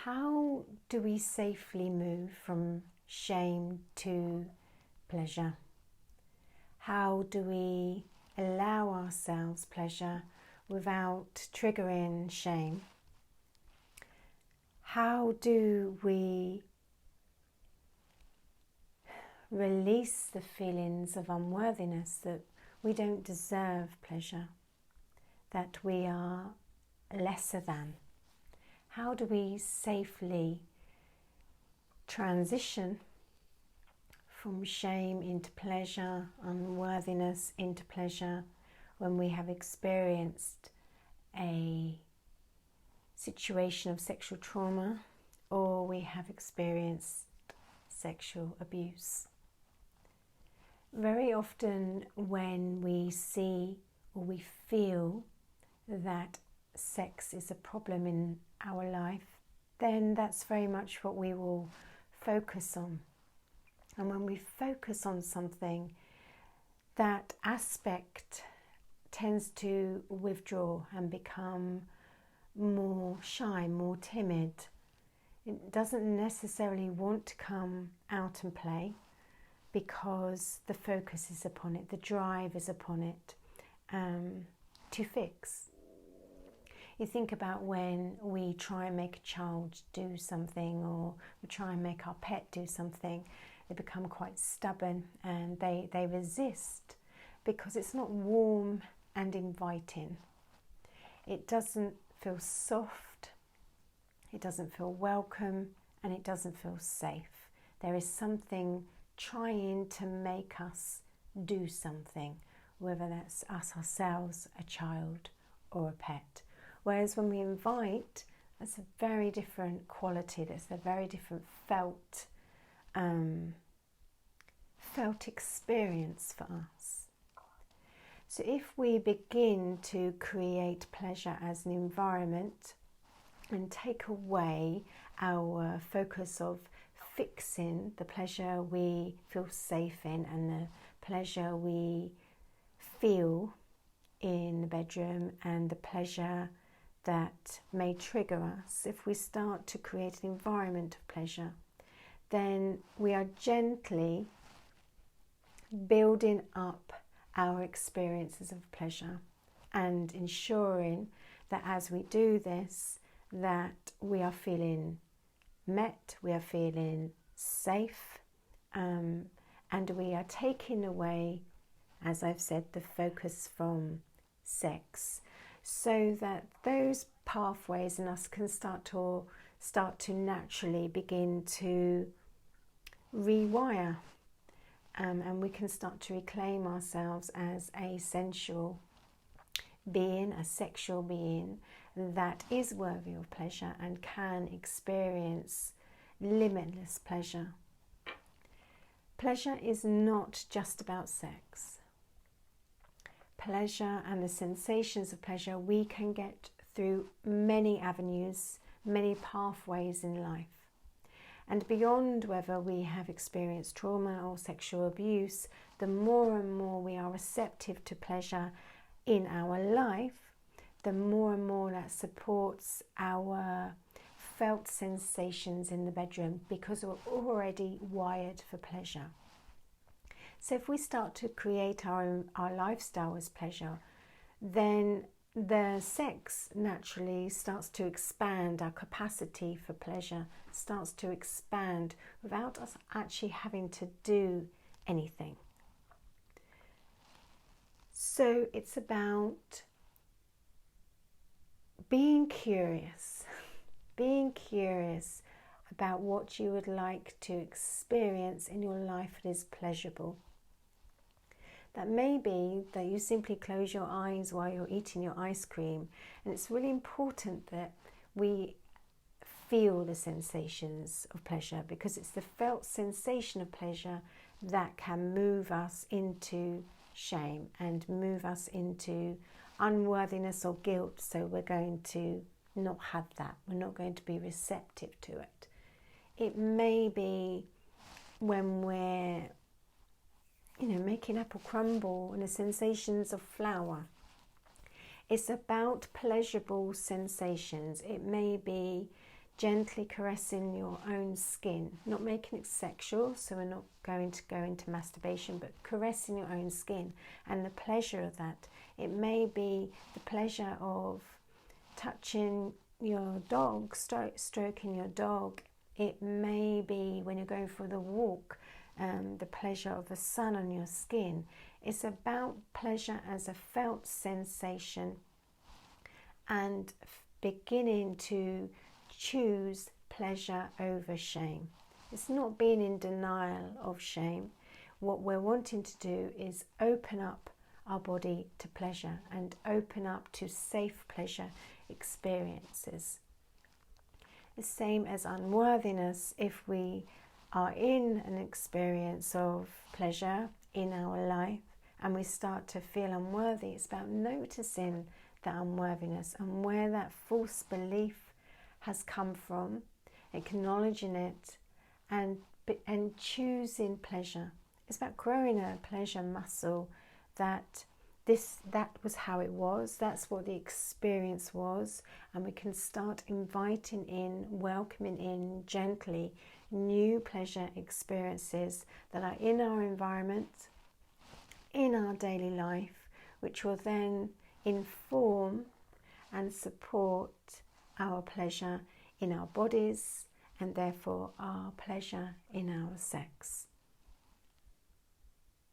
How do we safely move from shame to pleasure? How do we allow ourselves pleasure without triggering shame? How do we release the feelings of unworthiness, that we don't deserve pleasure, that we are lesser than? How do we safely transition from shame into pleasure, unworthiness into pleasure, when we have experienced a situation of sexual trauma or we have experienced sexual abuse? Very often when we see or we feel that sex is a problem in our life, then that's very much what we will focus on. And when we focus on something, that aspect tends to withdraw and become more shy, more timid. It doesn't necessarily want to come out and play because the focus is upon it, the drive is upon it, to fix. You think about when we try and make a child do something, or we try and make our pet do something, they become quite stubborn and they resist because it's not warm and inviting. It doesn't feel soft, it doesn't feel welcome, and it doesn't feel safe. There is something trying to make us do something, whether that's us ourselves, a child, or a pet. Whereas when we invite, that's a very different quality, that's a very different felt experience for us. So if we begin to create pleasure as an environment and take away our focus of fixing the pleasure we feel safe in and the pleasure we feel in the bedroom and the pleasure that may trigger us, if we start to create an environment of pleasure, then we are gently building up our experiences of pleasure and ensuring that as we do this, that we are feeling met, we are feeling safe, and we are taking away, as I've said, the focus from sex, so that those pathways in us can start to naturally begin to rewire, and we can start to reclaim ourselves as a sensual being, a sexual being that is worthy of pleasure and can experience limitless pleasure. Pleasure is not just about sex. Pleasure and the sensations of pleasure we can get through many avenues, many pathways in life. And beyond whether we have experienced trauma or sexual abuse, the more and more we are receptive to pleasure in our life, the more and more that supports our felt sensations in the bedroom, because we're already wired for pleasure. So if we start to create our lifestyle as pleasure, then the sex naturally starts to expand, our capacity for pleasure starts to expand without us actually having to do anything. So it's about being curious about what you would like to experience in your life that is pleasurable. That may be that you simply close your eyes while you're eating your ice cream, and it's really important that we feel the sensations of pleasure, because it's the felt sensation of pleasure that can move us into shame and move us into unworthiness or guilt. So we're going to not have that, we're not going to be receptive to it. It may be when we're making apple crumble and the sensations of flour. It's about pleasurable sensations. It may be gently caressing your own skin, not making it sexual, so we're not going to go into masturbation, but caressing your own skin and the pleasure of that. It may be the pleasure of touching your dog, stroking your dog. It may be when you're going for the walk, the pleasure of the sun on your skin. It's about pleasure as a felt sensation and beginning to choose pleasure over shame. It's not being in denial of shame. What we're wanting to do is open up our body to pleasure and open up to safe pleasure experiences. The same as unworthiness. If we are in an experience of pleasure in our life and we start to feel unworthy, it's about noticing that unworthiness and where that false belief has come from, acknowledging it and choosing pleasure. It's about growing a pleasure muscle that was how it was, that's what the experience was, and we can start inviting in, welcoming in gently new pleasure experiences that are in our environment, in our daily life, which will then inform and support our pleasure in our bodies and therefore our pleasure in our sex.